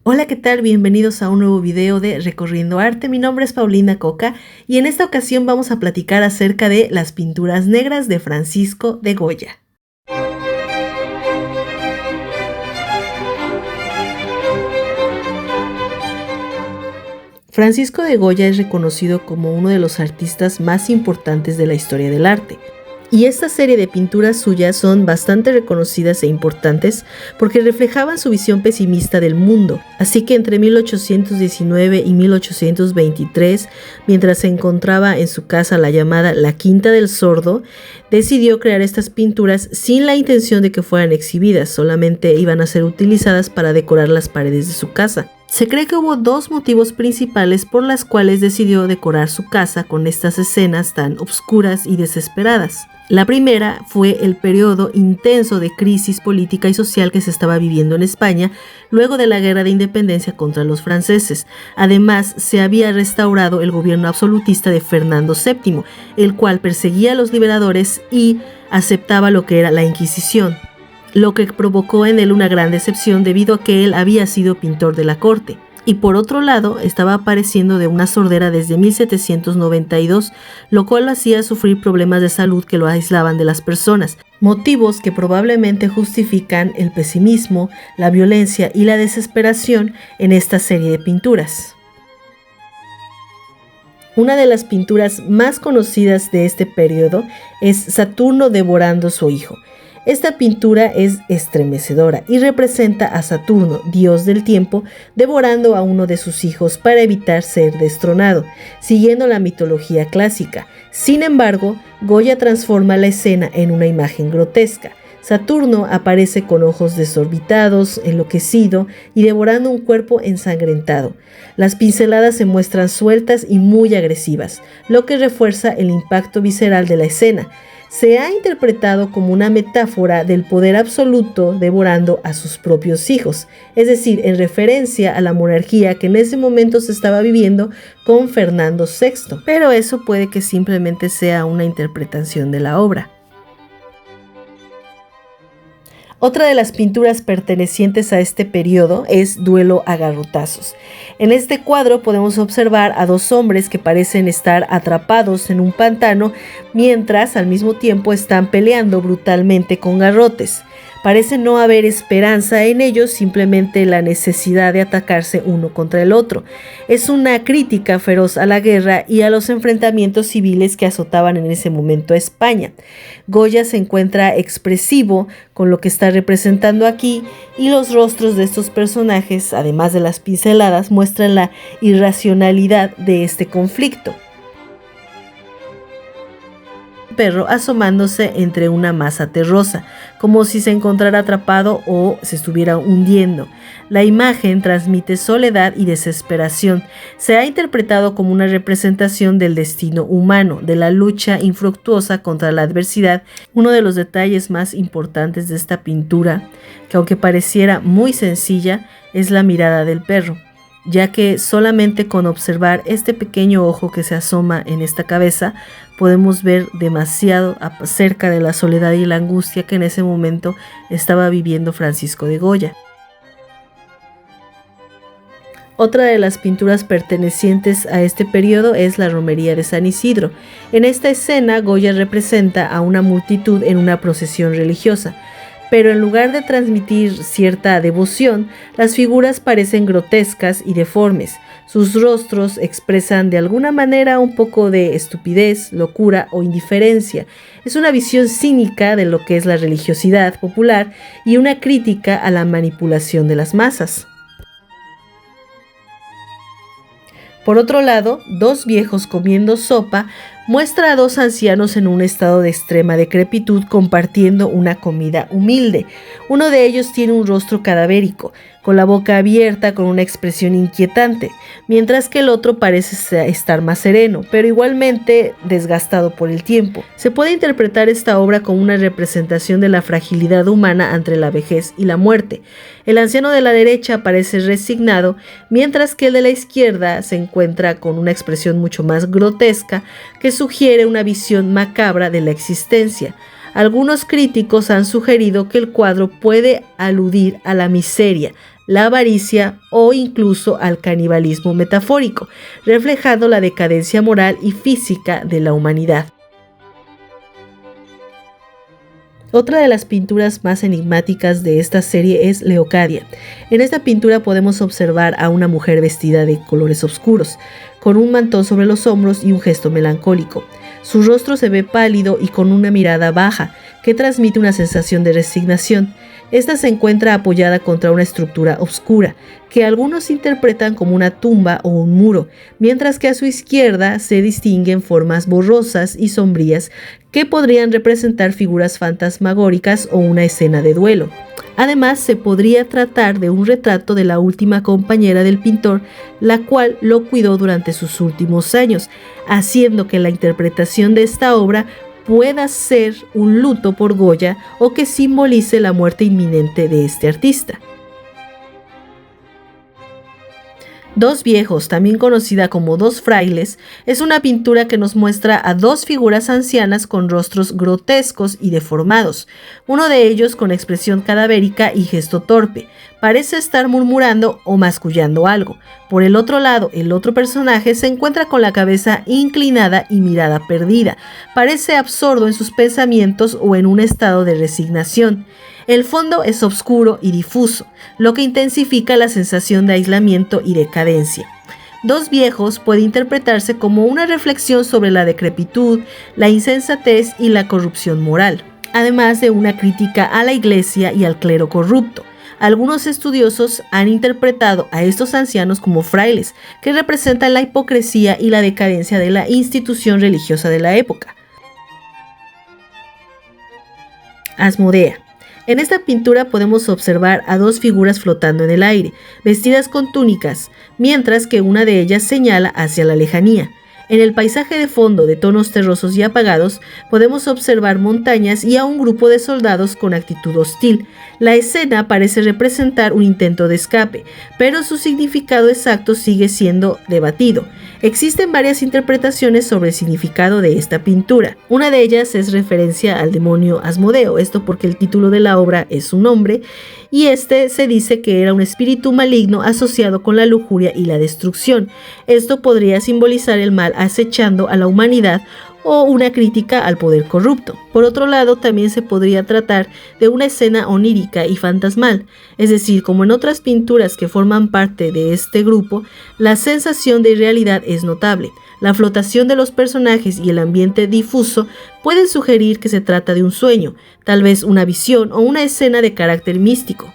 Hola, ¿qué tal? Bienvenidos a un nuevo video de Recorriendo Arte. Mi nombre es Paulina Coca y en esta ocasión vamos a platicar acerca de las pinturas negras de Francisco de Goya. Francisco de Goya es reconocido como uno de los artistas más importantes de la historia del arte. Y esta serie de pinturas suyas son bastante reconocidas e importantes porque reflejaban su visión pesimista del mundo. Así que entre 1819 y 1823, mientras se encontraba en su casa la llamada La Quinta del Sordo, decidió crear estas pinturas sin la intención de que fueran exhibidas, solamente iban a ser utilizadas para decorar las paredes de su casa. Se cree que hubo dos motivos principales por las cuales decidió decorar su casa con estas escenas tan obscuras y desesperadas. La primera fue el periodo intenso de crisis política y social que se estaba viviendo en España luego de la Guerra de Independencia contra los franceses. Además, se había restaurado el gobierno absolutista de Fernando VII, el cual perseguía a los liberadores y aceptaba lo que era la Inquisición, lo que provocó en él una gran decepción debido a que él había sido pintor de la corte. Y por otro lado, estaba padeciendo de una sordera desde 1792, lo cual lo hacía sufrir problemas de salud que lo aislaban de las personas, motivos que probablemente justifican el pesimismo, la violencia y la desesperación en esta serie de pinturas. Una de las pinturas más conocidas de este periodo es Saturno devorando a su hijo. Esta pintura es estremecedora y representa a Saturno, dios del tiempo, devorando a uno de sus hijos para evitar ser destronado, siguiendo la mitología clásica. Sin embargo, Goya transforma la escena en una imagen grotesca. Saturno aparece con ojos desorbitados, enloquecido y devorando un cuerpo ensangrentado. Las pinceladas se muestran sueltas y muy agresivas, lo que refuerza el impacto visceral de la escena. Se ha interpretado como una metáfora del poder absoluto devorando a sus propios hijos, es decir, en referencia a la monarquía que en ese momento se estaba viviendo con Fernando VI, pero eso puede que simplemente sea una interpretación de la obra. Otra de las pinturas pertenecientes a este periodo es Duelo a garrotazos. En este cuadro podemos observar a dos hombres que parecen estar atrapados en un pantano mientras al mismo tiempo están peleando brutalmente con garrotes. Parece no haber esperanza en ellos, simplemente la necesidad de atacarse uno contra el otro. Es una crítica feroz a la guerra y a los enfrentamientos civiles que azotaban en ese momento a España. Goya se encuentra expresivo con lo que está representando aquí y los rostros de estos personajes, además de las pinceladas, muestran la irracionalidad de este conflicto. Perro asomándose entre una masa terrosa, como si se encontrara atrapado o se estuviera hundiendo. La imagen transmite soledad y desesperación. Se ha interpretado como una representación del destino humano, de la lucha infructuosa contra la adversidad. Uno de los detalles más importantes de esta pintura, que aunque pareciera muy sencilla, es la mirada del perro, ya que solamente con observar este pequeño ojo que se asoma en esta cabeza podemos ver demasiado acerca de la soledad y la angustia que en ese momento estaba viviendo Francisco de Goya. Otra de las pinturas pertenecientes a este periodo es la Romería de San Isidro. En esta escena, Goya representa a una multitud en una procesión religiosa, pero en lugar de transmitir cierta devoción, las figuras parecen grotescas y deformes. Sus rostros expresan de alguna manera un poco de estupidez, locura o indiferencia. Es una visión cínica de lo que es la religiosidad popular y una crítica a la manipulación de las masas. Por otro lado, Dos viejos comiendo sopa muestra a dos ancianos en un estado de extrema decrepitud compartiendo una comida humilde. Uno de ellos tiene un rostro cadavérico, con la boca abierta con una expresión inquietante, mientras que el otro parece estar más sereno, pero igualmente desgastado por el tiempo. Se puede interpretar esta obra como una representación de la fragilidad humana ante la vejez y la muerte. El anciano de la derecha parece resignado, mientras que el de la izquierda se encuentra con una expresión mucho más grotesca que sugiere una visión macabra de la existencia. Algunos críticos han sugerido que el cuadro puede aludir a la miseria, la avaricia o incluso al canibalismo metafórico, reflejando la decadencia moral y física de la humanidad. Otra de las pinturas más enigmáticas de esta serie es Leocadia. En esta pintura podemos observar a una mujer vestida de colores oscuros, con un mantón sobre los hombros y un gesto melancólico. Su rostro se ve pálido y con una mirada baja, que transmite una sensación de resignación. Esta se encuentra apoyada contra una estructura oscura, que algunos interpretan como una tumba o un muro, mientras que a su izquierda se distinguen formas borrosas y sombrías que podrían representar figuras fantasmagóricas o una escena de duelo. Además, se podría tratar de un retrato de la última compañera del pintor, la cual lo cuidó durante sus últimos años, haciendo que la interpretación de esta obra pueda ser un luto por Goya o que simbolice la muerte inminente de este artista. Dos viejos, también conocida como Dos frailes, es una pintura que nos muestra a dos figuras ancianas con rostros grotescos y deformados, uno de ellos con expresión cadavérica y gesto torpe. Parece estar murmurando o mascullando algo. Por el otro lado, el otro personaje se encuentra con la cabeza inclinada y mirada perdida. Parece absorto en sus pensamientos o en un estado de resignación. El fondo es oscuro y difuso, lo que intensifica la sensación de aislamiento y decadencia. Dos viejos puede interpretarse como una reflexión sobre la decrepitud, la insensatez y la corrupción moral, además de una crítica a la iglesia y al clero corrupto. Algunos estudiosos han interpretado a estos ancianos como frailes, que representan la hipocresía y la decadencia de la institución religiosa de la época. Asmodea. En esta pintura podemos observar a dos figuras flotando en el aire, vestidas con túnicas, mientras que una de ellas señala hacia la lejanía. En el paisaje de fondo de tonos terrosos y apagados, podemos observar montañas y a un grupo de soldados con actitud hostil. La escena parece representar un intento de escape, pero su significado exacto sigue siendo debatido. Existen varias interpretaciones sobre el significado de esta pintura. Una de ellas es referencia al demonio Asmodeo, esto porque el título de la obra es su nombre, y este se dice que era un espíritu maligno asociado con la lujuria y la destrucción. Esto podría simbolizar el mal acechando a la humanidad o una crítica al poder corrupto. Por otro lado, también se podría tratar de una escena onírica y fantasmal, es decir, como en otras pinturas que forman parte de este grupo, la sensación de irrealidad es notable. La flotación de los personajes y el ambiente difuso pueden sugerir que se trata de un sueño, tal vez una visión o una escena de carácter místico.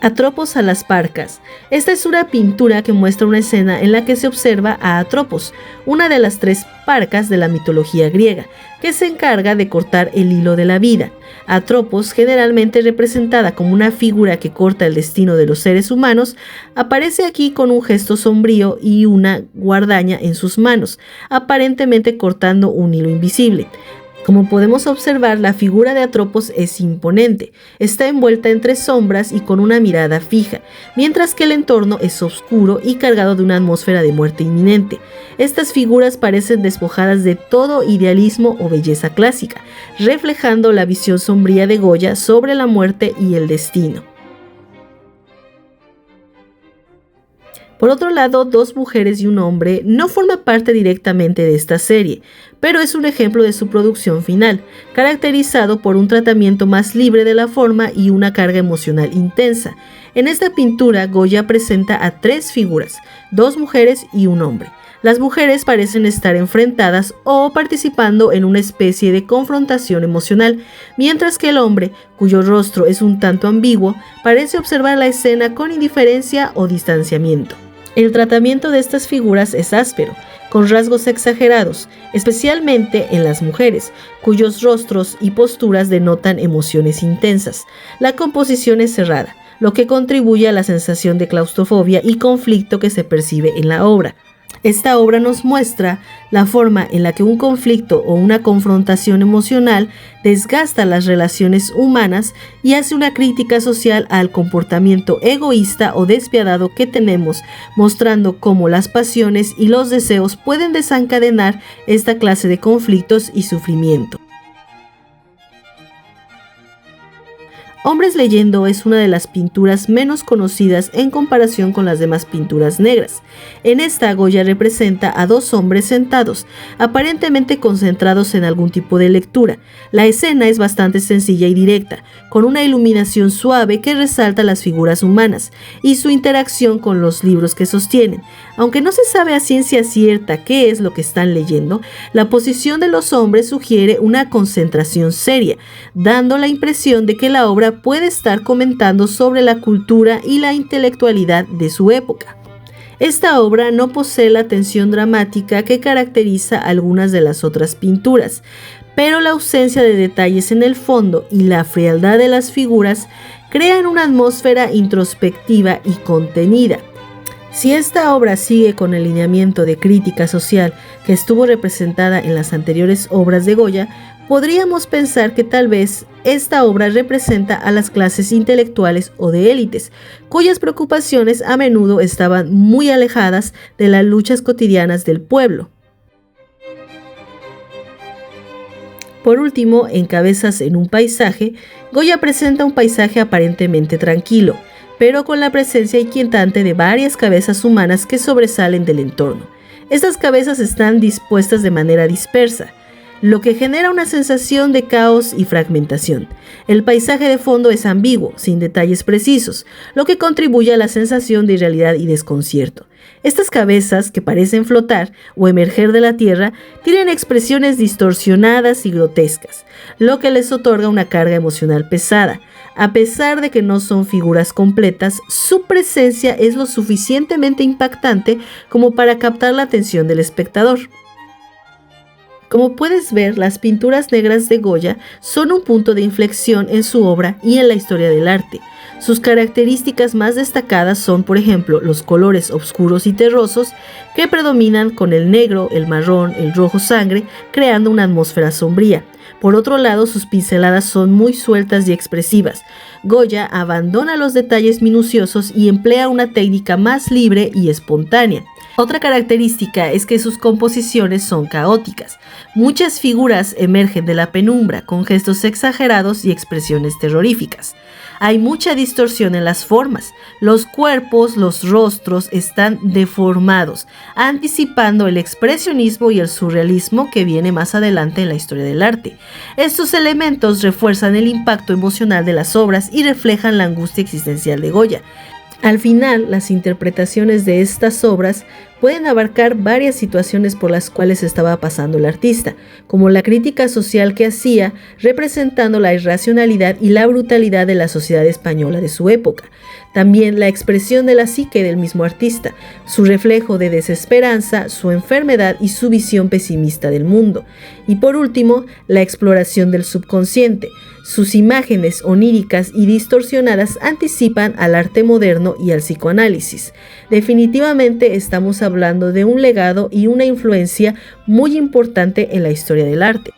Atropos a las Parcas. Esta es una pintura que muestra una escena en la que se observa a Atropos, una de las tres parcas de la mitología griega, que se encarga de cortar el hilo de la vida. Atropos, generalmente representada como una figura que corta el destino de los seres humanos, aparece aquí con un gesto sombrío y una guadaña en sus manos, aparentemente cortando un hilo invisible. Como podemos observar, la figura de Atropos es imponente, está envuelta entre sombras y con una mirada fija, mientras que el entorno es oscuro y cargado de una atmósfera de muerte inminente. Estas figuras parecen despojadas de todo idealismo o belleza clásica, reflejando la visión sombría de Goya sobre la muerte y el destino. Por otro lado, Dos mujeres y un hombre no forma parte directamente de esta serie, pero es un ejemplo de su producción final, caracterizado por un tratamiento más libre de la forma y una carga emocional intensa. En esta pintura, Goya presenta a tres figuras, dos mujeres y un hombre. Las mujeres parecen estar enfrentadas o participando en una especie de confrontación emocional, mientras que el hombre, cuyo rostro es un tanto ambiguo, parece observar la escena con indiferencia o distanciamiento. El tratamiento de estas figuras es áspero, con rasgos exagerados, especialmente en las mujeres, cuyos rostros y posturas denotan emociones intensas. La composición es cerrada, lo que contribuye a la sensación de claustrofobia y conflicto que se percibe en la obra. Esta obra nos muestra la forma en la que un conflicto o una confrontación emocional desgasta las relaciones humanas y hace una crítica social al comportamiento egoísta o despiadado que tenemos, mostrando cómo las pasiones y los deseos pueden desencadenar esta clase de conflictos y sufrimiento. Hombres leyendo es una de las pinturas menos conocidas en comparación con las demás pinturas negras. En esta, Goya representa a dos hombres sentados, aparentemente concentrados en algún tipo de lectura. La escena es bastante sencilla y directa, con una iluminación suave que resalta las figuras humanas y su interacción con los libros que sostienen. Aunque no se sabe a ciencia cierta qué es lo que están leyendo, la posición de los hombres sugiere una concentración seria, dando la impresión de que la obra puede estar comentando sobre la cultura y la intelectualidad de su época. Esta obra no posee la tensión dramática que caracteriza algunas de las otras pinturas, pero la ausencia de detalles en el fondo y la frialdad de las figuras crean una atmósfera introspectiva y contenida. Si esta obra sigue con el lineamiento de crítica social que estuvo representada en las anteriores obras de Goya, podríamos pensar que tal vez esta obra representa a las clases intelectuales o de élites, cuyas preocupaciones a menudo estaban muy alejadas de las luchas cotidianas del pueblo. Por último, en Cabezas en un paisaje, Goya presenta un paisaje aparentemente tranquilo, pero con la presencia inquietante de varias cabezas humanas que sobresalen del entorno. Estas cabezas están dispuestas de manera dispersa, lo que genera una sensación de caos y fragmentación. El paisaje de fondo es ambiguo, sin detalles precisos, lo que contribuye a la sensación de irrealidad y desconcierto. Estas cabezas, que parecen flotar o emerger de la tierra, tienen expresiones distorsionadas y grotescas, lo que les otorga una carga emocional pesada. A pesar de que no son figuras completas, su presencia es lo suficientemente impactante como para captar la atención del espectador. Como puedes ver, las pinturas negras de Goya son un punto de inflexión en su obra y en la historia del arte. Sus características más destacadas son, por ejemplo, los colores oscuros y terrosos que predominan con el negro, el marrón, el rojo sangre, creando una atmósfera sombría. Por otro lado, sus pinceladas son muy sueltas y expresivas. Goya abandona los detalles minuciosos y emplea una técnica más libre y espontánea. Otra característica es que sus composiciones son caóticas. Muchas figuras emergen de la penumbra con gestos exagerados y expresiones terroríficas. Hay mucha distorsión en las formas. Los cuerpos, los rostros están deformados, anticipando el expresionismo y el surrealismo que viene más adelante en la historia del arte. Estos elementos refuerzan el impacto emocional de las obras y reflejan la angustia existencial de Goya. Al final, las interpretaciones de estas obras pueden abarcar varias situaciones por las cuales estaba pasando el artista, como la crítica social que hacía, representando la irracionalidad y la brutalidad de la sociedad española de su época. También la expresión de la psique del mismo artista, su reflejo de desesperanza, su enfermedad y su visión pesimista del mundo. Y por último, la exploración del subconsciente. Sus imágenes oníricas y distorsionadas anticipan al arte moderno y al psicoanálisis. Definitivamente estamos hablando de un legado y una influencia muy importante en la historia del arte.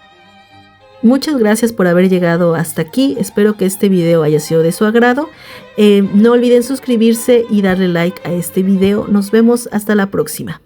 Muchas gracias por haber llegado hasta aquí, espero que este video haya sido de su agrado. No olviden suscribirse y darle like a este video, nos vemos hasta la próxima.